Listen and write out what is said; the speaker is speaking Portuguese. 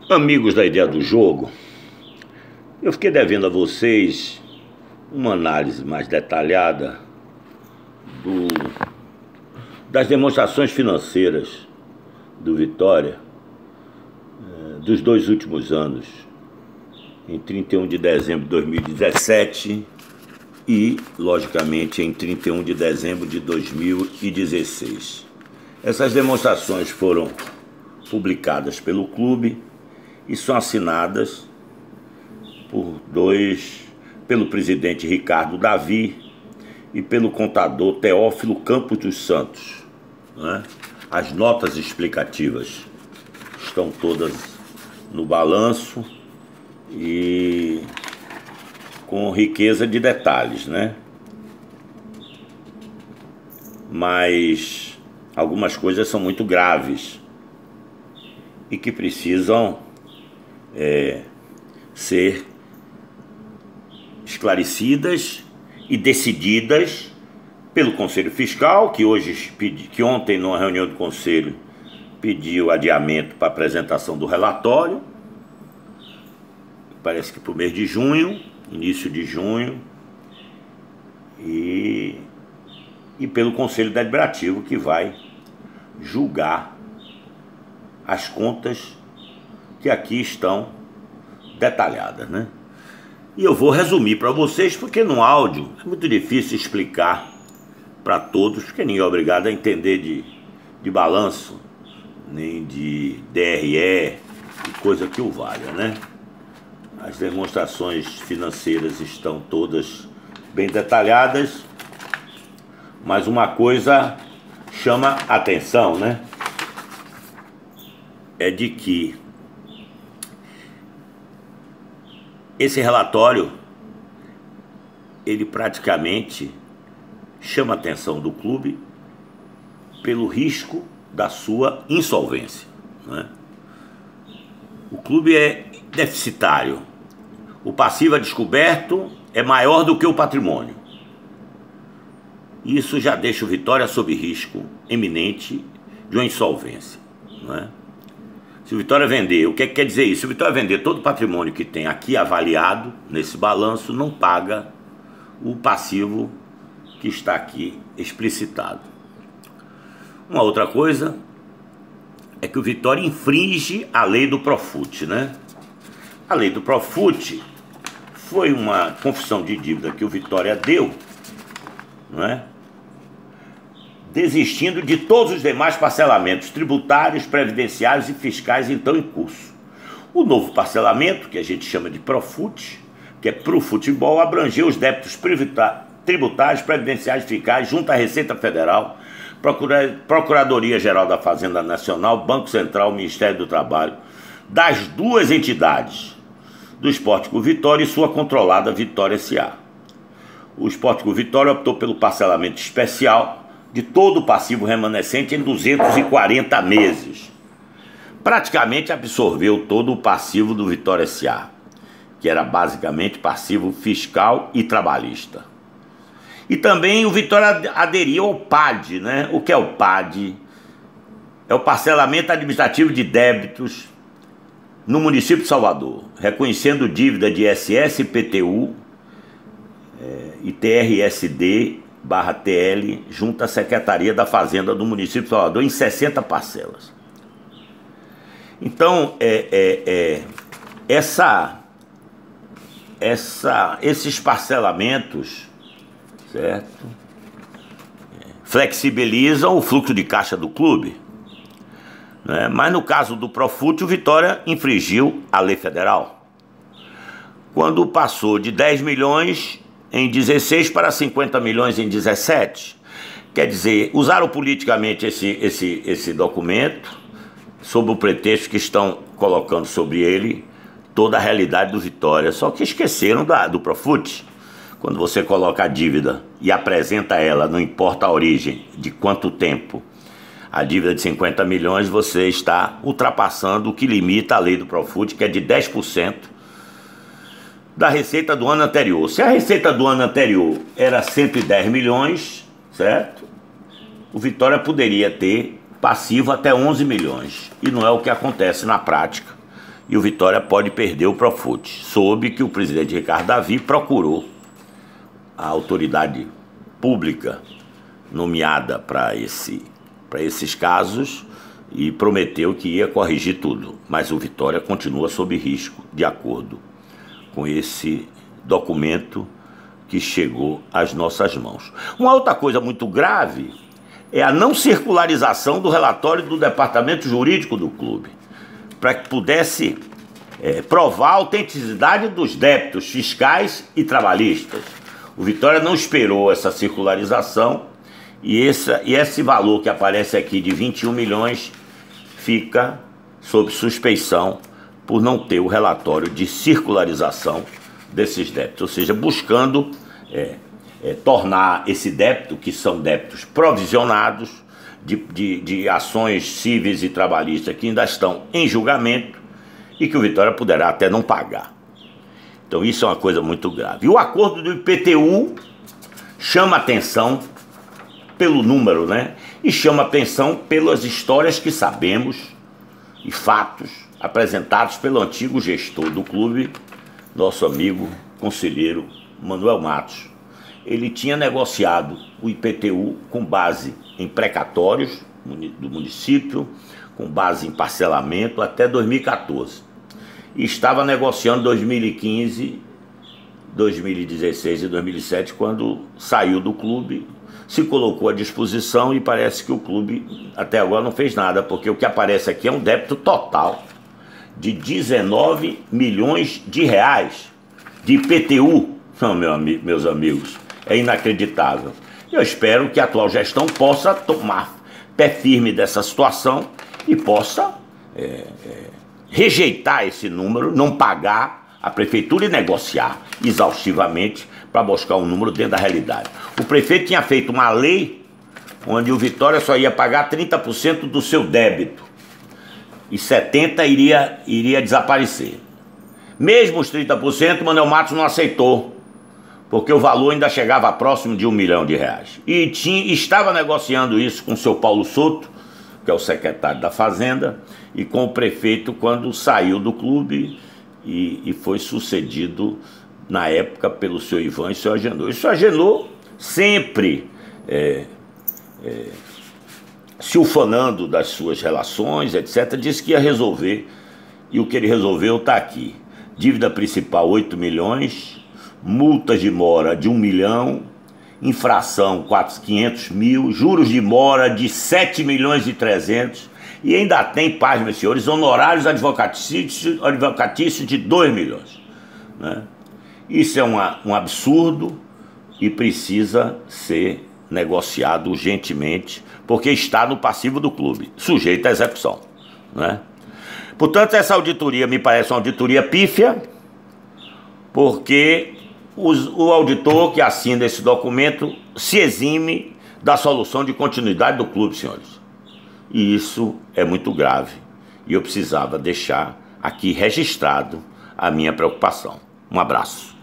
Amigos da Ideia do Jogo, eu fiquei devendo a vocês uma análise mais detalhada do, das demonstrações financeiras do Vitória dos 2 últimos anos, em 31 de dezembro de 2017 e, logicamente, em 31 de dezembro de 2016. Essas demonstrações foram publicadas pelo clube e são assinadas pelo presidente Ricardo Davi e pelo contador Teófilo Campos dos Santos, né? As notas explicativas estão todas no balanço e com riqueza de detalhes, né? Mas algumas coisas são muito graves e que precisam ser esclarecidas e decididas pelo Conselho Fiscal, que ontem, numa reunião do Conselho, pediu adiamento para apresentação do relatório, parece que para o mês de junho, início de junho, e pelo Conselho Deliberativo, que vai julgar as contas que aqui estão detalhadas, né? E eu vou resumir para vocês, porque no áudio é muito difícil explicar para todos, porque ninguém é obrigado a entender de balanço, nem de DRE, e coisa que o valha, né? As demonstrações financeiras estão todas bem detalhadas, mas uma coisa chama atenção, né? É de que esse relatório, ele praticamente chama a atenção do clube pelo risco da sua insolvência, né? O clube é deficitário, o passivo a descoberto é maior do que o patrimônio. Isso já deixa o Vitória sob risco eminente de uma insolvência, né? Se o Vitória vender, o que quer dizer isso? Se o Vitória vender todo o patrimônio que tem aqui avaliado nesse balanço, não paga o passivo que está aqui explicitado. Uma outra coisa é que o Vitória infringe a lei do Profut, né? A lei do Profut foi uma confissão de dívida que o Vitória deu, não é? Desistindo de todos os demais parcelamentos tributários, previdenciários e fiscais então em curso. O novo parcelamento, que a gente chama de Profut, que é pro futebol, abrangeu os débitos tributários, previdenciários e fiscais junto à Receita Federal, Procuradoria-Geral da Fazenda Nacional, Banco Central, Ministério do Trabalho, das duas entidades, do Esporte Clube Vitória e sua controlada Vitória S.A. O Esporte Clube Vitória optou pelo parcelamento especial de todo o passivo remanescente em 240 meses. Praticamente absorveu todo o passivo do Vitória S.A., que era basicamente passivo fiscal e trabalhista. E também o Vitória aderiu ao PAD, né? O que é o PAD? É o parcelamento administrativo de débitos no município de Salvador, reconhecendo dívida de ISS, IPTU e TRSD/TL junto à Secretaria da Fazenda do município de Salvador em 60 parcelas. Então, esses parcelamentos, certo, flexibilizam o fluxo de caixa do clube, né? Mas no caso do Profut, o Vitória infringiu a lei federal, quando passou de 10 milhões em 16 para 50 milhões em 17. Quer dizer, usaram politicamente esse documento sob o pretexto que estão colocando sobre ele toda a realidade do Vitória, só que esqueceram do Profut. Quando você coloca a dívida e apresenta ela, não importa a origem, de quanto tempo, a dívida de 50 milhões, você está ultrapassando o que limita a lei do Profut, que é de 10% da receita do ano anterior. Se a receita do ano anterior era 110 milhões, certo? O Vitória poderia ter passivo até 11 milhões. E não é o que acontece na prática. e o Vitória pode perder o Profut. Soube que o presidente Ricardo Davi procurou a autoridade pública nomeada para esses casos e prometeu que ia corrigir tudo, mas o Vitória continua sob risco, de acordo com esse documento que chegou às nossas mãos. Uma outra coisa muito grave é a não circularização do relatório do departamento jurídico do clube, para que pudesse provar a autenticidade dos débitos fiscais e trabalhistas. O Vitória não esperou essa circularização e esse valor que aparece aqui de 21 milhões fica sob suspeição por não ter o relatório de circularização desses débitos, ou seja, buscando tornar esse débito, que são débitos provisionados, de ações cíveis e trabalhistas que ainda estão em julgamento e que o Vitória poderá até não pagar. Então isso é uma coisa muito grave. E o acordo do IPTU chama atenção pelo número, né? E chama atenção pelas histórias que sabemos e fatos apresentados pelo antigo gestor do clube, nosso amigo conselheiro Manuel Matos. Ele tinha negociado o IPTU com base em precatórios do município, com base em parcelamento até 2014. E estava negociando 2015, 2016 e 2017, quando saiu do clube, se colocou à disposição e parece que o clube até agora não fez nada, porque o que aparece aqui é um débito total de 19 milhões de reais de IPTU. Não, meus amigos, é inacreditável. Eu espero que a atual gestão possa tomar pé firme dessa situação e possa rejeitar esse número, não pagar a prefeitura e negociar exaustivamente para buscar um número dentro da realidade. O prefeito tinha feito uma lei onde o Vitória só ia pagar 30% do seu débito e 70% iria desaparecer. Mesmo os 30%, o Manuel Matos não aceitou, porque o valor ainda chegava próximo de R$1 milhão. E estava negociando isso com o seu Paulo Souto, que é o secretário da Fazenda, e com o prefeito quando saiu do clube e foi sucedido na época pelo seu Ivan e seu Agenor. E o seu Agenor sempre se ufanando das suas relações, etc., disse que ia resolver, e o que ele resolveu está aqui. Dívida principal 8 milhões, multas de mora de 1 milhão, infração 500 mil, juros de mora de 7 milhões e 300, e ainda tem, pasmem senhores, honorários advocatícios de 2 milhões. Né? Isso é um absurdo e precisa ser negociado urgentemente, porque está no passivo do clube, sujeito à execução. Né? Portanto, essa auditoria me parece uma auditoria pífia, porque o auditor que assina esse documento se exime da solução de continuidade do clube, senhores. E isso é muito grave. E eu precisava deixar aqui registrado a minha preocupação. Um abraço.